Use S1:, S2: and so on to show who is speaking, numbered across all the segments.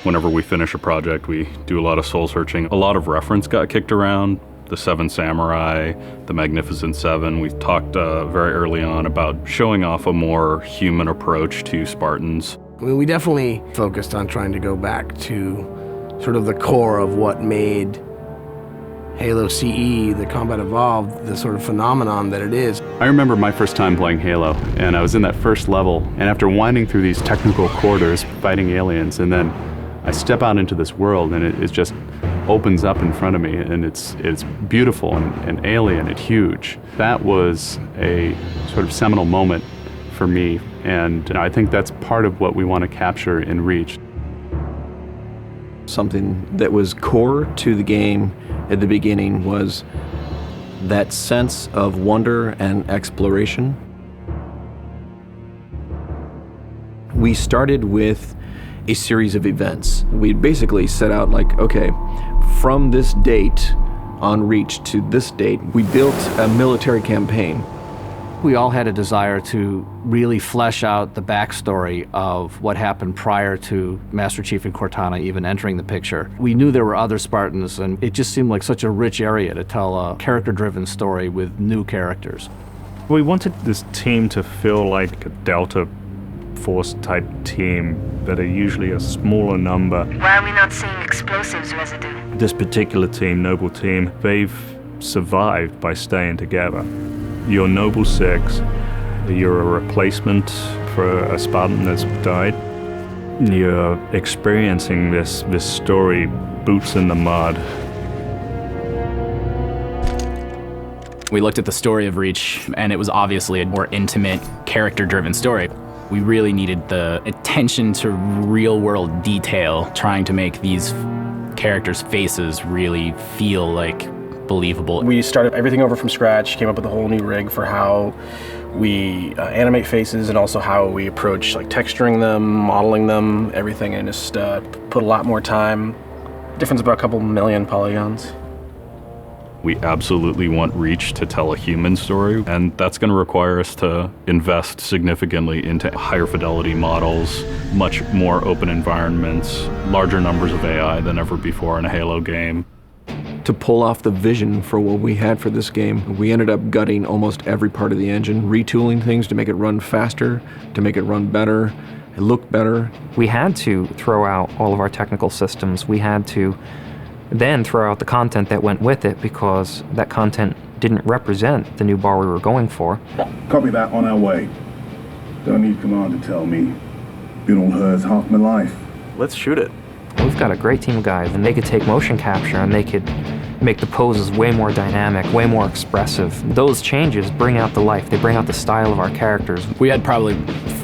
S1: Whenever we finish a project, we do a lot of soul searching. A lot of reference got kicked around. The Seven Samurai, the Magnificent Seven. We talked very early on about showing off a more human approach to Spartans.
S2: We definitely focused on trying to go back to sort of the core of what made Halo CE, the Combat Evolved, the sort of phenomenon that it is.
S3: I remember my first time playing Halo, and I was in that first level, and after winding through these technical corridors, fighting aliens, and then I step out into this world, and it just opens up in front of me, and it's beautiful and alien and huge. That was a sort of seminal moment for me, and I think that's part of what we want to capture in Reach.
S4: Something that was core to the game at the beginning was that sense of wonder and exploration. We started with a series of events. We basically set out like, okay, from this date on Reach to this date, we built a military campaign.
S5: We all had a desire to really flesh out the backstory of what happened prior to Master Chief and Cortana even entering the picture. We knew there were other Spartans, and it just seemed like such a rich area to tell a character-driven story with new characters.
S6: We wanted this team to feel like a Delta Force type team that are usually a smaller number.
S7: Why are we not seeing explosives residue?
S6: This particular team, Noble Team, they've survived by staying together. You're Noble Six, you're a replacement for a Spartan that's died. You're experiencing this story, boots in the mud.
S8: We looked at the story of Reach, and it was obviously a more intimate, character-driven story. We really needed the attention to real-world detail, trying to make these characters' faces really feel like believable.
S9: We started everything over from scratch, came up with a whole new rig for how we animate faces and also how we approach like texturing them, modeling them, everything, and just put a lot more time. Difference about a couple million polygons.
S1: We absolutely want Reach to tell a human story, and that's going to require us to invest significantly into higher fidelity models, much more open environments, larger numbers of AI than ever before in a Halo game.
S4: To pull off the vision for what we had for this game, we ended up gutting almost every part of the engine, retooling things to make it run faster, to make it run better, it looked better.
S10: We had to throw out all of our technical systems. We had to then throw out the content that went with it because that content didn't represent the new bar we were going for.
S11: Copy that, on our way. Don't need command to tell me. Been on hers half my life.
S12: Let's shoot it.
S10: We've got a great team of guys, and they could take motion capture and they could make the poses way more dynamic, way more expressive. Those changes bring out the life, they bring out the style of our characters.
S8: We had probably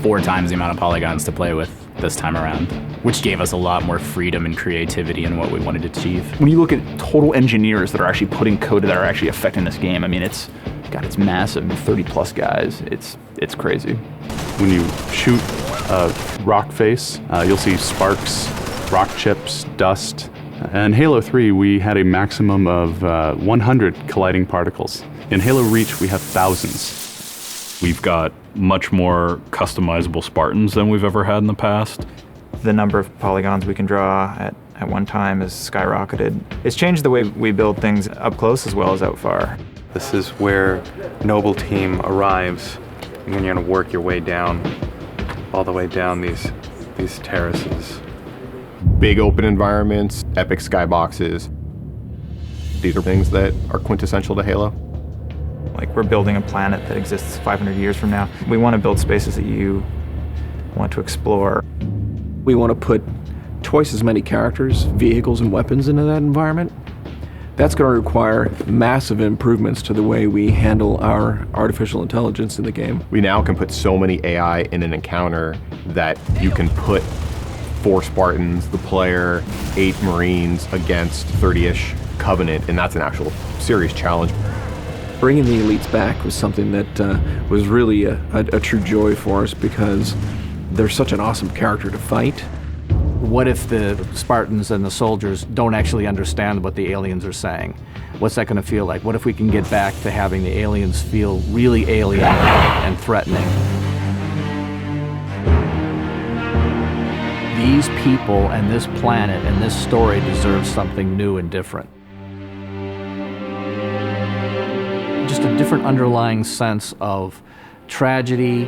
S8: 4 times the amount of polygons to play with this time around, which gave us a lot more freedom and creativity in what we wanted to achieve.
S12: When you look at total engineers that are actually putting code that are actually affecting this game, I mean, it's massive, 30 plus guys, it's crazy.
S3: When you shoot a rock face, you'll see sparks, rock chips, dust. In Halo 3, we had a maximum of 100 colliding particles. In Halo Reach, we have thousands.
S1: We've got much more customizable Spartans than we've ever had in the past.
S13: The number of polygons we can draw at one time has skyrocketed. It's changed the way we build things up close as well as out far.
S14: This is where Noble Team arrives, and then you're going to work your way down, all the way down these terraces.
S15: Big open environments, epic skyboxes. These are things that are quintessential to Halo.
S13: Like, we're building a planet that exists 500 years from now. We want to build spaces that you want to explore.
S4: We want to put twice as many characters, vehicles, and weapons into that environment. That's going to require massive improvements to the way we handle our artificial intelligence in the game.
S15: We now can put so many AI in an encounter that you can put 4 Spartans, the player, 8 Marines against 30-ish Covenant, and that's an actual serious challenge.
S4: Bringing the elites back was something that was really a true joy for us because they're such an awesome character to fight.
S5: What if the Spartans and the soldiers don't actually understand what the aliens are saying? What's that going to feel like? What if we can get back to having the aliens feel really alien and threatening? these people and this planet and this story deserve something new and different. Just a different underlying sense of tragedy,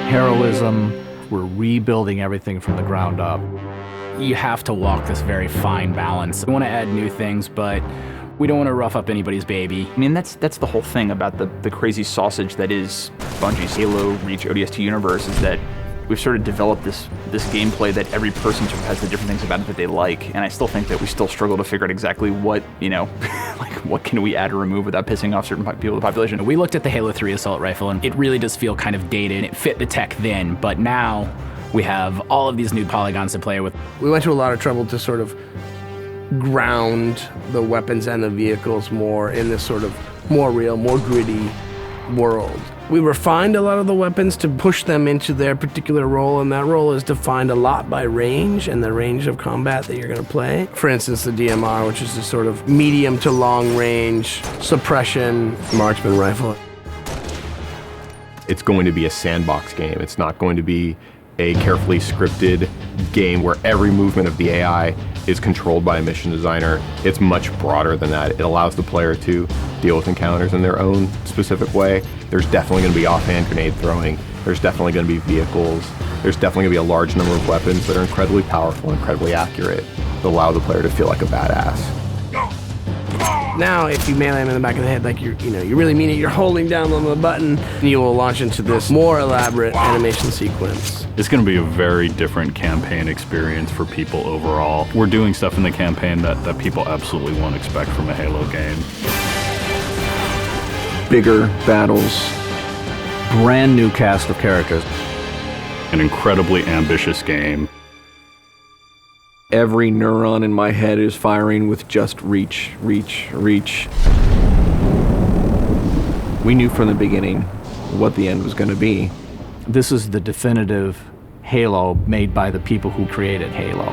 S5: heroism. We're rebuilding everything from the ground up.
S8: You have to walk this very fine balance. We want to add new things, but we don't want to rough up anybody's baby.
S12: I mean, that's the whole thing about the crazy sausage that is Bungie's Halo Reach ODST universe, is that we've sort of developed this gameplay that every person sort of has the different things about it that they like, and I still think that we still struggle to figure out exactly what, like what can we add or remove without pissing off certain people in the population.
S8: We looked at the Halo 3 assault rifle, and it really does feel kind of dated. It fit the tech then, but now we have all of these new polygons to play with.
S2: We went to a lot of trouble to sort of ground the weapons and the vehicles more in this sort of more real, more gritty world. We refined a lot of the weapons to push them into their particular role, and that role is defined a lot by range and the range of combat that you're going to play. For instance, the DMR, which is a sort of medium to long range suppression marksman rifle.
S15: It's going to be a sandbox game. It's not going to be a carefully scripted game where every movement of the AI is controlled by a mission designer. It's much broader than that. It allows the player to deal with encounters in their own specific way. There's definitely going to be offhand grenade throwing. There's definitely going to be vehicles. There's definitely going to be a large number of weapons that are incredibly powerful, incredibly accurate, that allow the player to feel like a badass.
S2: Now, if you melee him in the back of the head like you really mean it, you're holding down on the button, you will launch into this more elaborate animation sequence.
S1: It's going to be a very different campaign experience for people overall. We're doing stuff in the campaign that people absolutely won't expect from a Halo game.
S5: Bigger battles, brand new cast of characters.
S1: An incredibly ambitious game.
S4: Every neuron in my head is firing with just reach, reach, reach. We knew from the beginning what the end was going to be.
S5: This is the definitive Halo made by the people who created Halo.